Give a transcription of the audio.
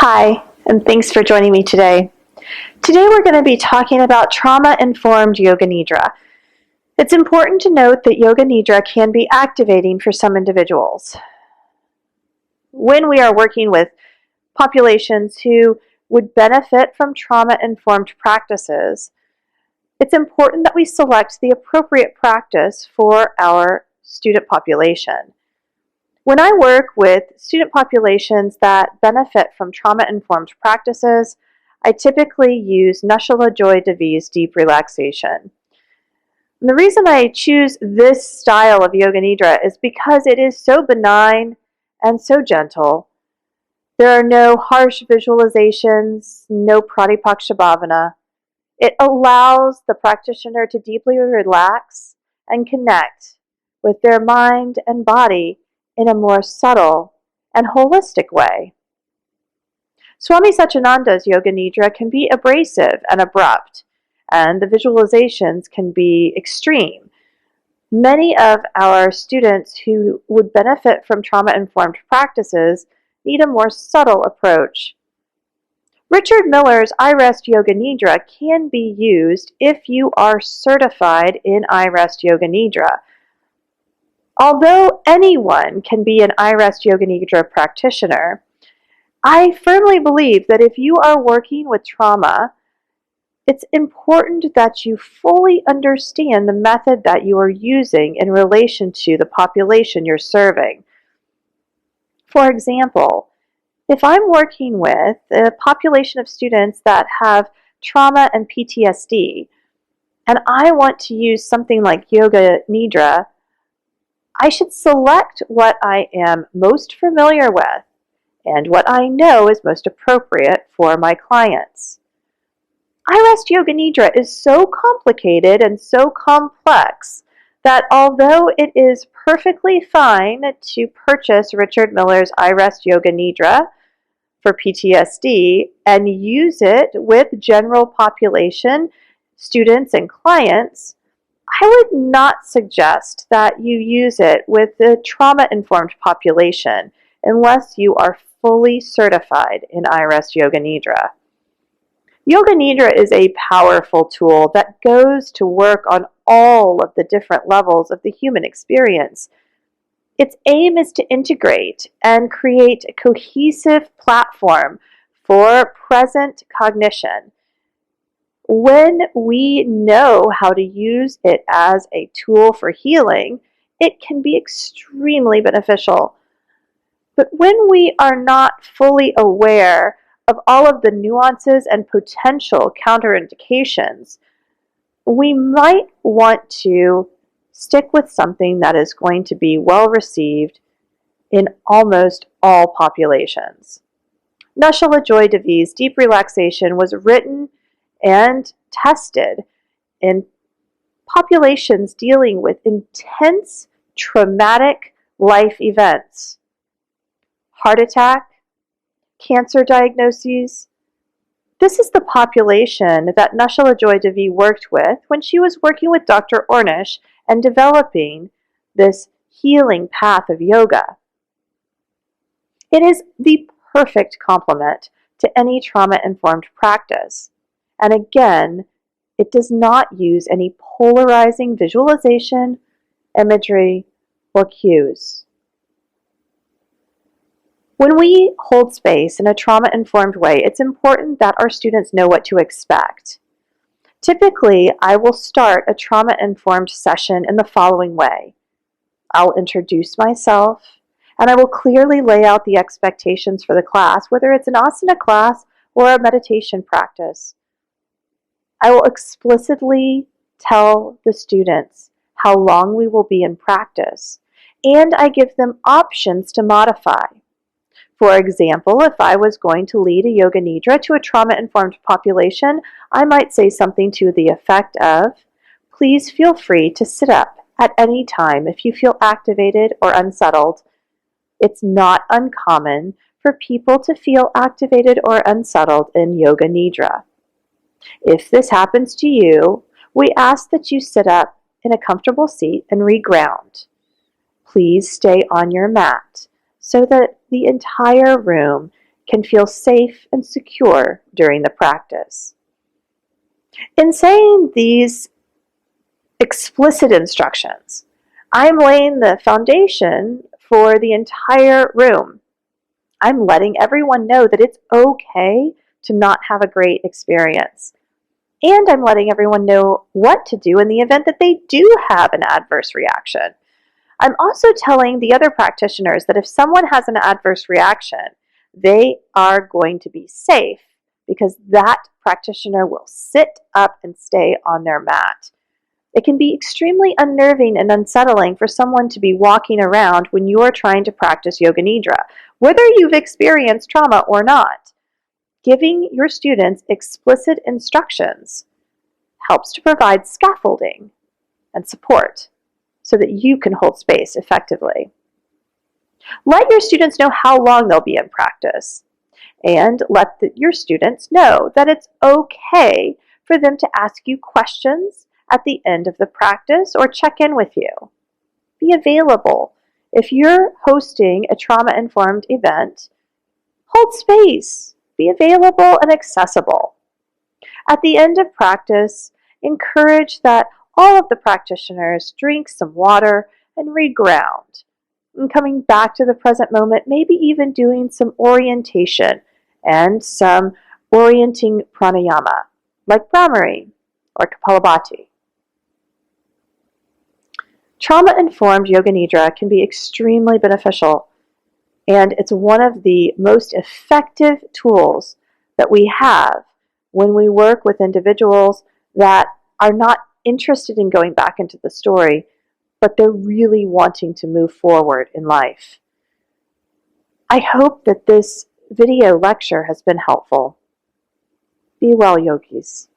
Hi, and thanks for joining me today. Today we're going to be talking about trauma-informed Yoga Nidra. It's important to note that Yoga Nidra can be activating for some individuals. When we are working with populations who would benefit from trauma-informed practices, it's important that we select the appropriate practice for our student population. When I work with student populations that benefit from trauma-informed practices, I typically use Nashala Joy Devi's deep relaxation. And the reason I choose this style of Yoga Nidra is because it is so benign and so gentle. There are no harsh visualizations, no Pratipakshabhavana. It allows the practitioner to deeply relax and connect with their mind and body in a more subtle and holistic way. Swami Satchidananda's Yoga Nidra can be abrasive and abrupt, and the visualizations can be extreme. Many of our students who would benefit from trauma-informed practices need a more subtle approach. Richard Miller's iRest Yoga Nidra can be used if you are certified in iRest Yoga Nidra. Although anyone can be an iRest Yoga Nidra practitioner, I firmly believe that if you are working with trauma, it's important that you fully understand the method that you are using in relation to the population you're serving. For example, if I'm working with a population of students that have trauma and PTSD, and I want to use something like Yoga Nidra, I should select what I am most familiar with and what I know is most appropriate for my clients. iRest Yoga Nidra is so complicated and so complex that although it is perfectly fine to purchase Richard Miller's iRest Yoga Nidra for PTSD and use it with general population students and clients, I would not suggest that you use it with the trauma-informed population unless you are fully certified in iRest Yoga Nidra. Yoga Nidra is a powerful tool that goes to work on all of the different levels of the human experience. Its aim is to integrate and create a cohesive platform for present cognition. When we know how to use it as a tool for healing, it can be extremely beneficial. But when we are not fully aware of all of the nuances and potential counterindications, we might want to stick with something that is going to be well received in almost all populations. Nashala Joy Devi's deep relaxation was written and tested in populations dealing with intense traumatic life events, heart attack, cancer diagnoses. This is the population that Nashala Joy Devi worked with when she was working with Dr. Ornish and developing this healing path of yoga. It is the perfect complement to any trauma-informed practice. And again, it does not use any polarizing visualization, imagery, or cues. When we hold space in a trauma-informed way, it's important that our students know what to expect. Typically, I will start a trauma-informed session in the following way. I'll introduce myself, and I will clearly lay out the expectations for the class, whether it's an asana class or a meditation practice. I will explicitly tell the students how long we will be in practice, and I give them options to modify. For example, if I was going to lead a Yoga Nidra to a trauma-informed population, I might say something to the effect of, please feel free to sit up at any time if you feel activated or unsettled. It's not uncommon for people to feel activated or unsettled in Yoga Nidra. If this happens to you, we ask that you sit up in a comfortable seat and reground. Please stay on your mat so that the entire room can feel safe and secure during the practice. In saying these explicit instructions, I'm laying the foundation for the entire room. I'm letting everyone know that it's okay to not have a great experience. And I'm letting everyone know what to do in the event that they do have an adverse reaction. I'm also telling the other practitioners that if someone has an adverse reaction, they are going to be safe because that practitioner will sit up and stay on their mat. It can be extremely unnerving and unsettling for someone to be walking around when you are trying to practice Yoga Nidra, whether you've experienced trauma or not. Giving your students explicit instructions helps to provide scaffolding and support so that you can hold space effectively. Let your students know how long they'll be in practice, and let your students know that it's okay for them to ask you questions at the end of the practice or check in with you. Be available. If you're hosting a trauma-informed event, hold space. Be available and accessible. At the end of practice, encourage that all of the practitioners drink some water and reground. And coming back to the present moment, maybe even doing some orientation and some orienting pranayama, like Brahmari or Kapalabhati. Trauma-informed Yoga Nidra can be extremely beneficial, and it's one of the most effective tools that we have when we work with individuals that are not interested in going back into the story, but they're really wanting to move forward in life. I hope that this video lecture has been helpful. Be well, yogis.